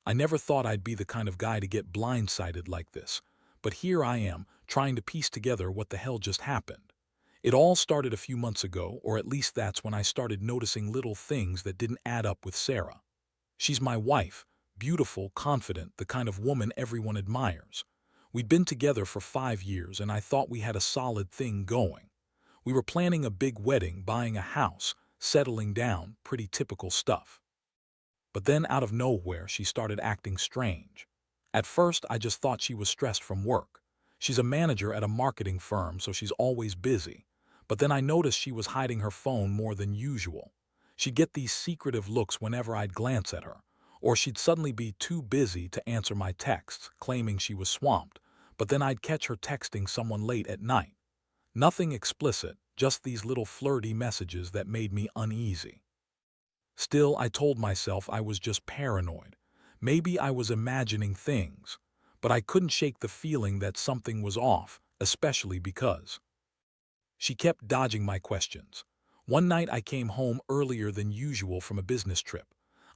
I never thought I'd be the kind of guy to get blindsided like this, but here I am, trying to piece together what the hell just happened. It all started a few months ago, or at least that's when I started noticing little things that didn't add up with Sarah. She's my wife, beautiful, confident, the kind of woman everyone admires. We'd been together for 5 years, and I thought we had a solid thing going. We were planning a big wedding, buying a house, settling down, pretty typical stuff. But then out of nowhere, she started acting strange. At first, I just thought she was stressed from work. She's a manager at a marketing firm, so she's always busy. But then I noticed she was hiding her phone more than usual. She'd get these secretive looks whenever I'd glance at her, or she'd suddenly be too busy to answer my texts, claiming she was swamped. But then I'd catch her texting someone late at night. Nothing explicit, just these little flirty messages that made me uneasy. Still, I told myself I was just paranoid. Maybe I was imagining things, but I couldn't shake the feeling that something was off, especially because she kept dodging my questions. One night I came home earlier than usual from a business trip.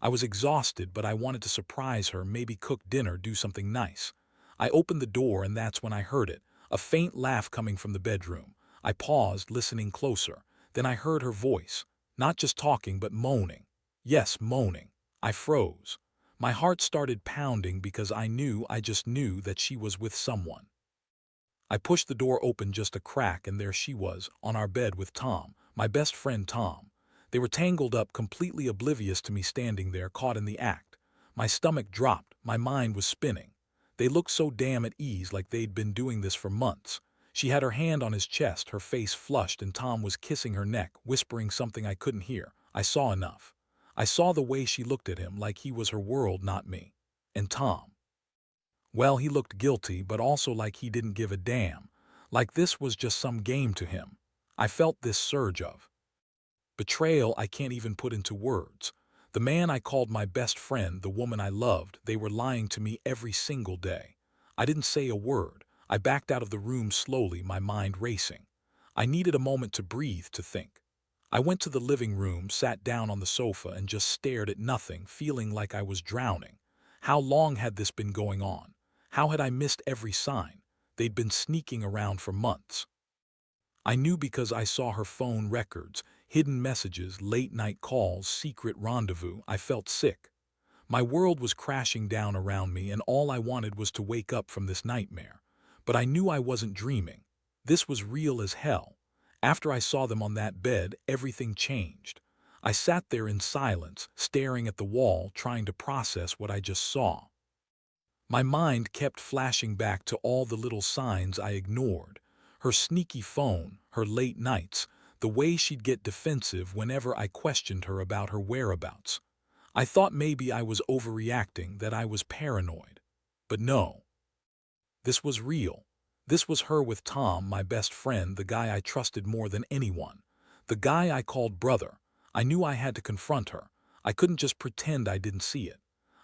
I was exhausted, but I wanted to surprise her, maybe cook dinner, do something nice. I opened the door, and that's when I heard it, a faint laugh coming from the bedroom. I paused, listening closer. Then I heard her voice, not just talking, but moaning. Yes, moaning. I froze. My heart started pounding because I just knew that she was with someone. I pushed the door open just a crack, and there she was, on our bed with Tom, my best friend Tom. They were tangled up, completely oblivious to me standing there, caught in the act. My stomach dropped, my mind was spinning. They looked so damn at ease, like they'd been doing this for months. She had her hand on his chest, her face flushed, and Tom was kissing her neck, whispering something I couldn't hear. I saw enough. I saw the way she looked at him, like he was her world, not me. And Tom, well, he looked guilty, but also like he didn't give a damn. Like this was just some game to him. I felt this surge of betrayal I can't even put into words. The man I called my best friend, the woman I loved, they were lying to me every single day. I didn't say a word. I backed out of the room slowly, my mind racing. I needed a moment to breathe, to think. I went to the living room, sat down on the sofa, and just stared at nothing, feeling like I was drowning. How long had this been going on? How had I missed every sign? They'd been sneaking around for months. I knew because I saw her phone records, hidden messages, late-night calls, secret rendezvous. I felt sick. My world was crashing down around me, and all I wanted was to wake up from this nightmare. But I knew I wasn't dreaming. This was real as hell. After I saw them on that bed, everything changed. I sat there in silence, staring at the wall, trying to process what I just saw. My mind kept flashing back to all the little signs I ignored. Her sneaky phone, her late nights, the way she'd get defensive whenever I questioned her about her whereabouts. I thought maybe I was overreacting, that I was paranoid. But no, this was real. This was her with Tom, my best friend, the guy I trusted more than anyone. The guy I called brother. I knew I had to confront her. I couldn't just pretend I didn't see it.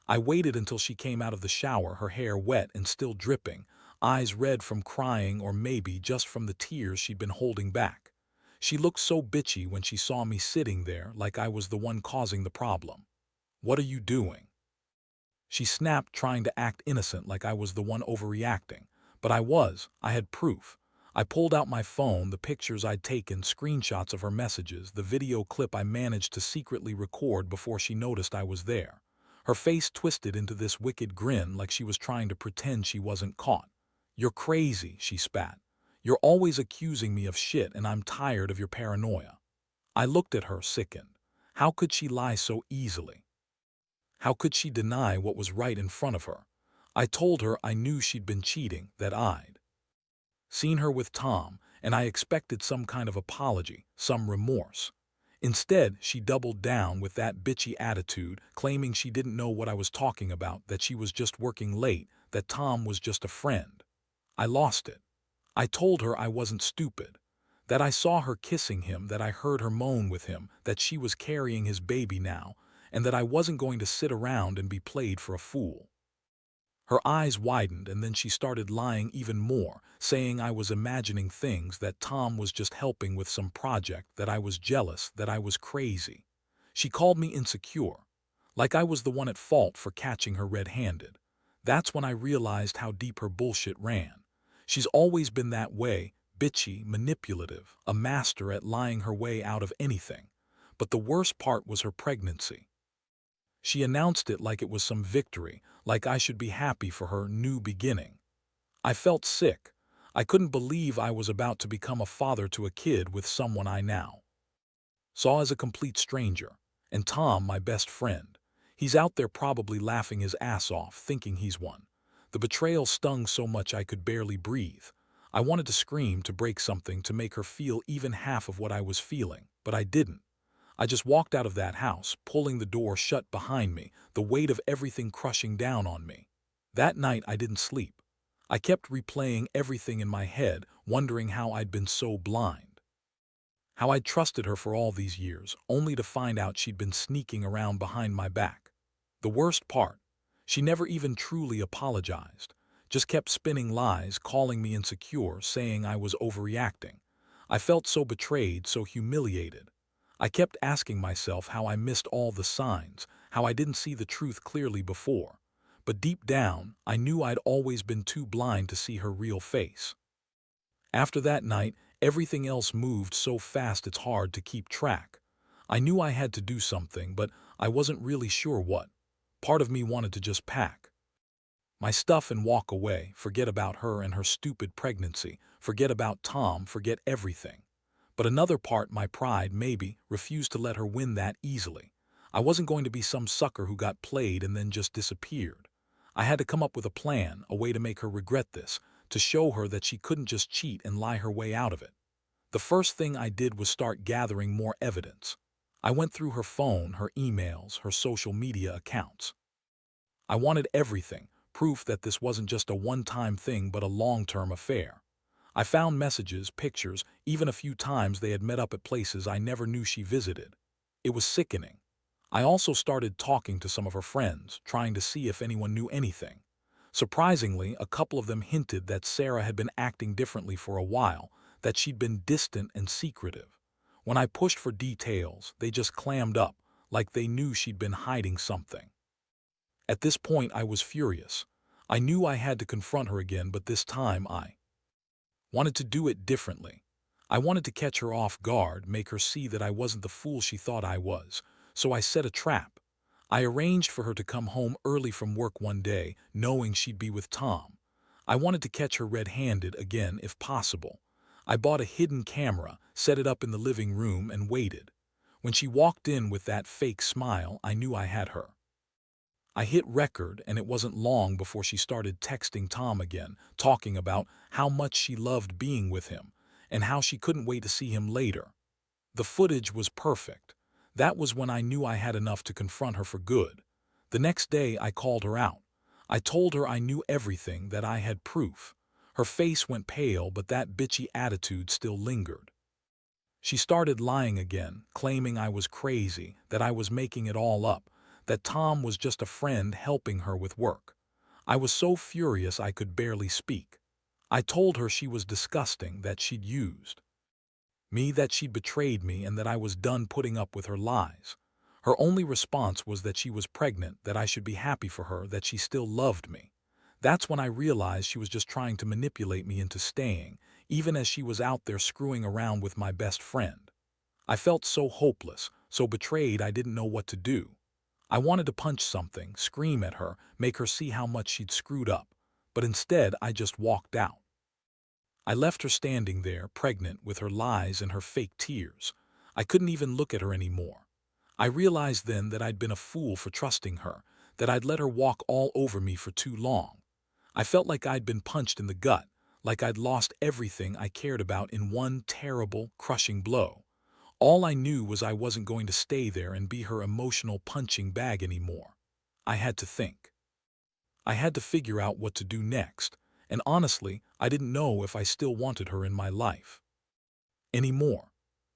I waited until she came out of the shower, her hair wet and still dripping, eyes red from crying, or maybe just from the tears she'd been holding back. She looked so bitchy when she saw me sitting there, like I was the one causing the problem. "What are you doing?" She snapped, trying to act innocent, like I was the one overreacting. But I was. I had proof. I pulled out my phone, the pictures I'd taken, screenshots of her messages, the video clip I managed to secretly record before she noticed I was there. Her face twisted into this wicked grin, like she was trying to pretend she wasn't caught. "You're crazy," she spat. "You're always accusing me of shit, and I'm tired of your paranoia." I looked at her, sickened. How could she lie so easily? How could she deny what was right in front of her? I told her I knew she'd been cheating, that I'd seen her with Tom, and I expected some kind of apology, some remorse. Instead, she doubled down with that bitchy attitude, claiming she didn't know what I was talking about, that she was just working late, that Tom was just a friend. I lost it. I told her I wasn't stupid, that I saw her kissing him, that I heard her moan with him, that she was carrying his baby now, and that I wasn't going to sit around and be played for a fool. Her eyes widened, and then she started lying even more, saying I was imagining things, that Tom was just helping with some project, that I was jealous, that I was crazy. She called me insecure. Like I was the one at fault for catching her red-handed. That's when I realized how deep her bullshit ran. She's always been that way, bitchy, manipulative, a master at lying her way out of anything. But the worst part was her pregnancy. She announced it like it was some victory, like I should be happy for her new beginning. I felt sick. I couldn't believe I was about to become a father to a kid with someone I now saw as a complete stranger. And Tom, my best friend, he's out there probably laughing his ass off, thinking he's won. The betrayal stung so much I could barely breathe. I wanted to scream, to break something, to make her feel even half of what I was feeling, but I didn't. I just walked out of that house, pulling the door shut behind me, the weight of everything crushing down on me. That night I didn't sleep. I kept replaying everything in my head, wondering how I'd been so blind. How I'd trusted her for all these years, only to find out she'd been sneaking around behind my back. The worst part, she never even truly apologized, just kept spinning lies, calling me insecure, saying I was overreacting. I felt so betrayed, so humiliated. I kept asking myself how I missed all the signs, how I didn't see the truth clearly before. But deep down, I knew I'd always been too blind to see her real face. After that night, everything else moved so fast it's hard to keep track. I knew I had to do something, but I wasn't really sure what. Part of me wanted to just pack my stuff and walk away, forget about her and her stupid pregnancy, forget about Tom, forget everything. But another part, my pride maybe, refused to let her win that easily. I wasn't going to be some sucker who got played and then just disappeared. I had to come up with a plan, a way to make her regret this, to show her that she couldn't just cheat and lie her way out of it. The first thing I did was start gathering more evidence. I went through her phone, her emails, her social media accounts. I wanted everything, proof that this wasn't just a one-time thing but a long-term affair. I found messages, pictures, even a few times they had met up at places I never knew she visited. It was sickening. I also started talking to some of her friends, trying to see if anyone knew anything. Surprisingly, a couple of them hinted that Sarah had been acting differently for a while, that she'd been distant and secretive. When I pushed for details, they just clammed up, like they knew she'd been hiding something. At this point, I was furious. I knew I had to confront her again, but this time I wanted to do it differently. I wanted to catch her off guard, make her see that I wasn't the fool she thought I was, so I set a trap. I arranged for her to come home early from work one day, knowing she'd be with Tom. I wanted to catch her red-handed again if possible. I bought a hidden camera, set it up in the living room, and waited. When she walked in with that fake smile, I knew I had her. I hit record, and it wasn't long before she started texting Tom again, talking about how much she loved being with him, and how she couldn't wait to see him later. The footage was perfect. That was when I knew I had enough to confront her for good. The next day, I called her out. I told her I knew everything, that I had proof. Her face went pale, but that bitchy attitude still lingered. She started lying again, claiming I was crazy, that I was making it all up, that Tom was just a friend helping her with work. I was so furious I could barely speak. I told her she was disgusting, that she'd used me, that she'd betrayed me, and that I was done putting up with her lies. Her only response was that she was pregnant, that I should be happy for her, that she still loved me. That's when I realized she was just trying to manipulate me into staying, even as she was out there screwing around with my best friend. I felt so hopeless, so betrayed I didn't know what to do. I wanted to punch something, scream at her, make her see how much she'd screwed up, but instead I just walked out. I left her standing there, pregnant, with her lies and her fake tears. I couldn't even look at her anymore. I realized then that I'd been a fool for trusting her, that I'd let her walk all over me for too long. I felt like I'd been punched in the gut, like I'd lost everything I cared about in one terrible, crushing blow. All I knew was I wasn't going to stay there and be her emotional punching bag anymore. I had to think. I had to figure out what to do next, and honestly, I didn't know if I still wanted her in my life anymore.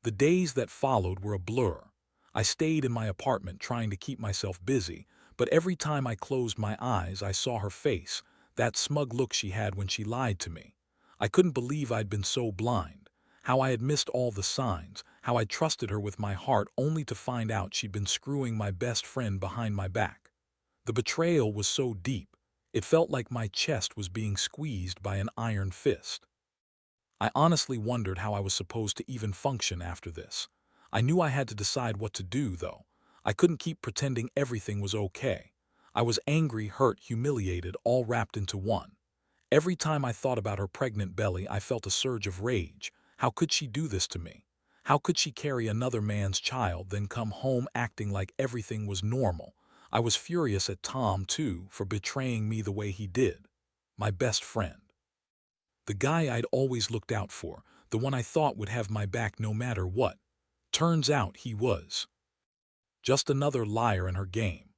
The days that followed were a blur. I stayed in my apartment trying to keep myself busy, but every time I closed my eyes I saw her face, that smug look she had when she lied to me. I couldn't believe I'd been so blind. how I had missed all the signs, how I trusted her with my heart only to find out she'd been screwing my best friend behind my back. The betrayal was so deep, it felt like my chest was being squeezed by an iron fist. I honestly wondered how I was supposed to even function after this. I knew I had to decide what to do, though. I couldn't keep pretending everything was okay. I was angry, hurt, humiliated, all wrapped into one. Every time I thought about her pregnant belly, I felt a surge of rage. How could she do this to me? How could she carry another man's child, then come home acting like everything was normal? I was furious at Tom, too, for betraying me the way he did. My best friend. The guy I'd always looked out for, the one I thought would have my back no matter what. Turns out he was just another liar in her game.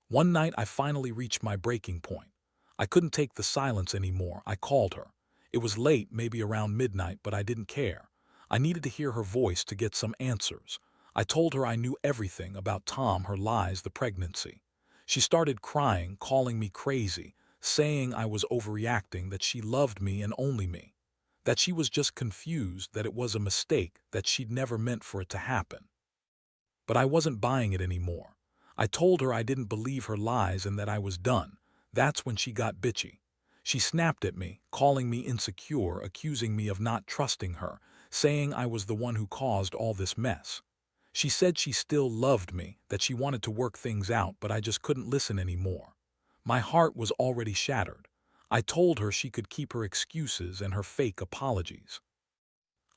One night I finally reached my breaking point. I couldn't take the silence anymore. I called her. It was late, maybe around midnight, but I didn't care. I needed to hear her voice to get some answers. I told her I knew everything about Tom, her lies, the pregnancy. She started crying, calling me crazy, saying I was overreacting, that she loved me and only me, that she was just confused, that it was a mistake, that she'd never meant for it to happen. But I wasn't buying it anymore. I told her I didn't believe her lies and that I was done. That's when she got bitchy. She snapped at me, calling me insecure, accusing me of not trusting her, saying I was the one who caused all this mess. She said she still loved me, that she wanted to work things out, but I just couldn't listen anymore. My heart was already shattered. I told her she could keep her excuses and her fake apologies.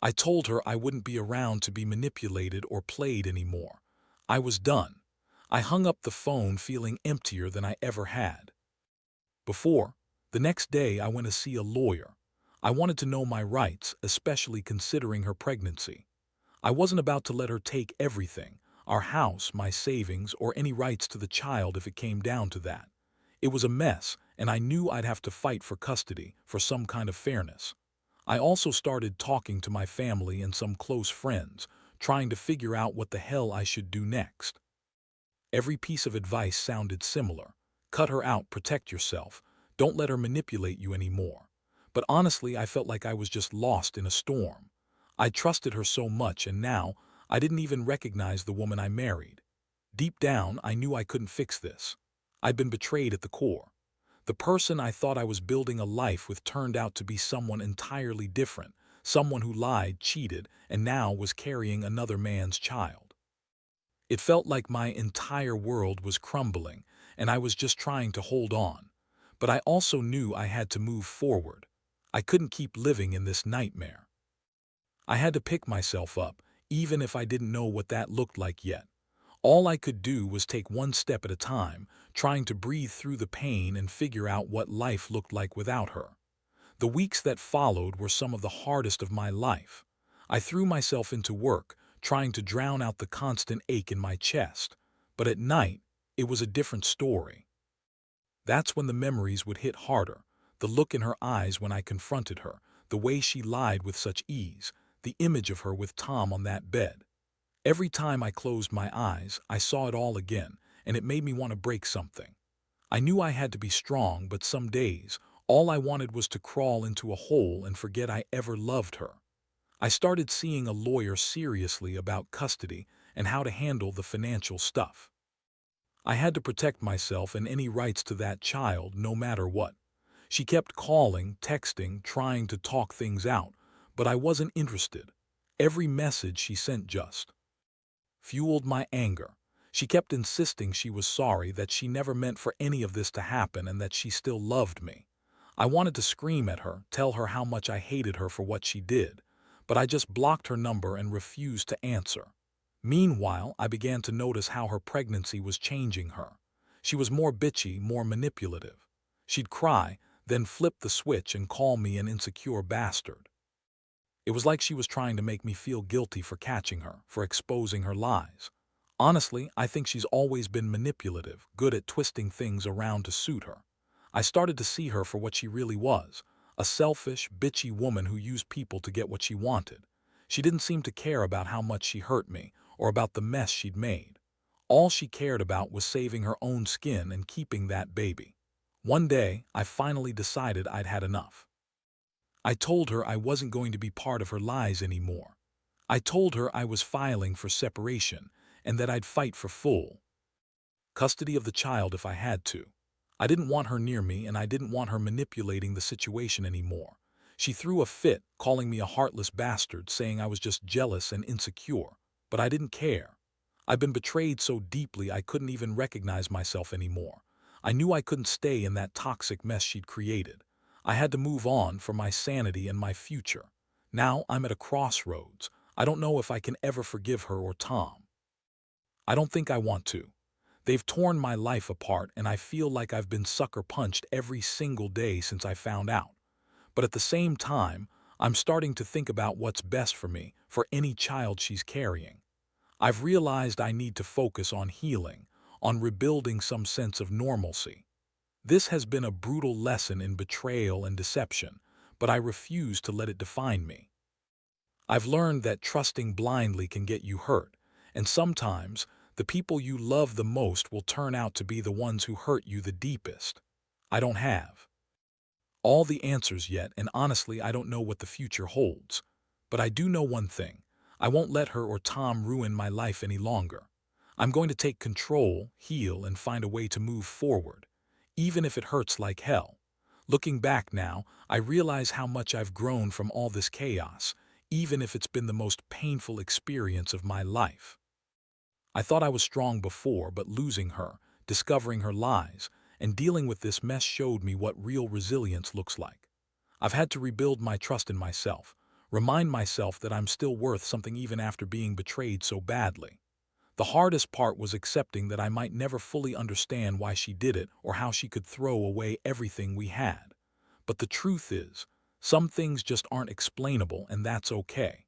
I told her I wouldn't be around to be manipulated or played anymore. I was done. I hung up the phone feeling emptier than I ever had before. The next day I went to see a lawyer. I wanted to know my rights, especially considering her pregnancy. I wasn't about to let her take everything, our house, my savings, or any rights to the child if it came down to that. It was a mess, and I knew I'd have to fight for custody, for some kind of fairness. I also started talking to my family and some close friends, trying to figure out what the hell I should do next. Every piece of advice sounded similar. Cut her out, protect yourself, don't let her manipulate you anymore. But honestly, I felt like I was just lost in a storm. I trusted her so much, and now I didn't even recognize the woman I married. Deep down, I knew I couldn't fix this. I'd been betrayed at the core. The person I thought I was building a life with turned out to be someone entirely different, someone who lied, cheated, and now was carrying another man's child. It felt like my entire world was crumbling, and I was just trying to hold on. But I also knew I had to move forward. I couldn't keep living in this nightmare. I had to pick myself up, even if I didn't know what that looked like yet. All I could do was take one step at a time, trying to breathe through the pain and figure out what life looked like without her. The weeks that followed were some of the hardest of my life. I threw myself into work, trying to drown out the constant ache in my chest. But at night, it was a different story. That's when the memories would hit harder. The look in her eyes when I confronted her, the way she lied with such ease, the image of her with Tom on that bed. Every time I closed my eyes, I saw it all again, and it made me want to break something. I knew I had to be strong, but some days, all I wanted was to crawl into a hole and forget I ever loved her. I started seeing a lawyer seriously about custody and how to handle the financial stuff. I had to protect myself and any rights to that child no matter what. She kept calling, texting, trying to talk things out, but I wasn't interested. Every message she sent just fueled my anger. She kept insisting she was sorry, that she never meant for any of this to happen, and that she still loved me. I wanted to scream at her, tell her how much I hated her for what she did, but I just blocked her number and refused to answer. Meanwhile, I began to notice how her pregnancy was changing her. She was more bitchy, more manipulative. She'd cry, then flip the switch and call me an insecure bastard. It was like she was trying to make me feel guilty for catching her, for exposing her lies. Honestly, I think she's always been manipulative, good at twisting things around to suit her. I started to see her for what she really was, a selfish, bitchy woman who used people to get what she wanted. She didn't seem to care about how much she hurt me, or about the mess she'd made. All she cared about was saving her own skin and keeping that baby. One day, I finally decided I'd had enough. I told her I wasn't going to be part of her lies anymore. I told her I was filing for separation and that I'd fight for full custody of the child if I had to. I didn't want her near me, and I didn't want her manipulating the situation anymore. She threw a fit, calling me a heartless bastard, saying I was just jealous and insecure. But I didn't care. I've been betrayed so deeply I couldn't even recognize myself anymore. I knew I couldn't stay in that toxic mess she'd created. I had to move on for my sanity and my future. Now I'm at a crossroads. I don't know if I can ever forgive her or Tom. I don't think I want to. They've torn my life apart, and I feel like I've been sucker punched every single day since I found out. But at the same time, I'm starting to think about what's best for me, for any child she's carrying. I've realized I need to focus on healing, on rebuilding some sense of normalcy. This has been a brutal lesson in betrayal and deception, but I refuse to let it define me. I've learned that trusting blindly can get you hurt, and sometimes the people you love the most will turn out to be the ones who hurt you the deepest. I don't have all the answers yet, and honestly, I don't know what the future holds. But I do know one thing. I won't let her or Tom ruin my life any longer. I'm going to take control, heal, and find a way to move forward, even if it hurts like hell. Looking back now, I realize how much I've grown from all this chaos, even if it's been the most painful experience of my life. I thought I was strong before, but losing her, discovering her lies, and dealing with this mess showed me what real resilience looks like. I've had to rebuild my trust in myself, remind myself that I'm still worth something even after being betrayed so badly. The hardest part was accepting that I might never fully understand why she did it or how she could throw away everything we had. But the truth is, some things just aren't explainable, and that's okay.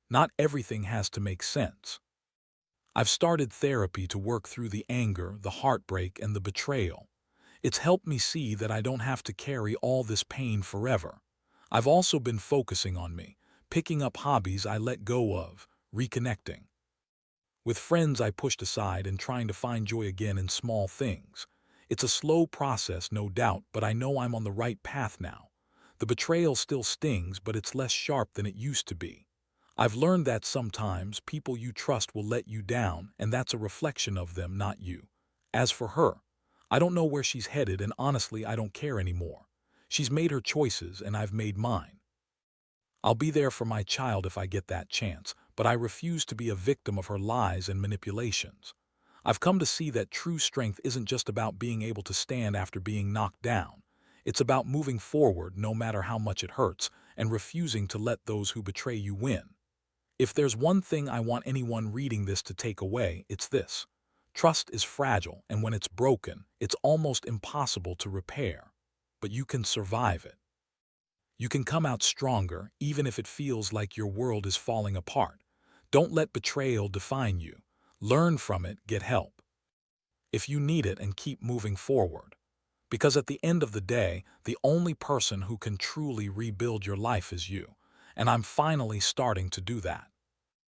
Not everything has to make sense. I've started therapy to work through the anger, the heartbreak, and the betrayal. It's helped me see that I don't have to carry all this pain forever. I've also been focusing on me, picking up hobbies I let go of, reconnecting with friends I pushed aside, and trying to find joy again in small things. It's a slow process, no doubt, but I know I'm on the right path now. The betrayal still stings, but it's less sharp than it used to be. I've learned that sometimes people you trust will let you down, and that's a reflection of them, not you. As for her, I don't know where she's headed, and honestly, I don't care anymore. She's made her choices, and I've made mine. I'll be there for my child if I get that chance, but I refuse to be a victim of her lies and manipulations. I've come to see that true strength isn't just about being able to stand after being knocked down. It's about moving forward no matter how much it hurts, and refusing to let those who betray you win. If there's one thing I want anyone reading this to take away, it's this. Trust is fragile, and when it's broken, it's almost impossible to repair. But you can survive it. You can come out stronger, even if it feels like your world is falling apart. Don't let betrayal define you. Learn from it, get help if you need it, and keep moving forward. Because at the end of the day, the only person who can truly rebuild your life is you. And I'm finally starting to do that.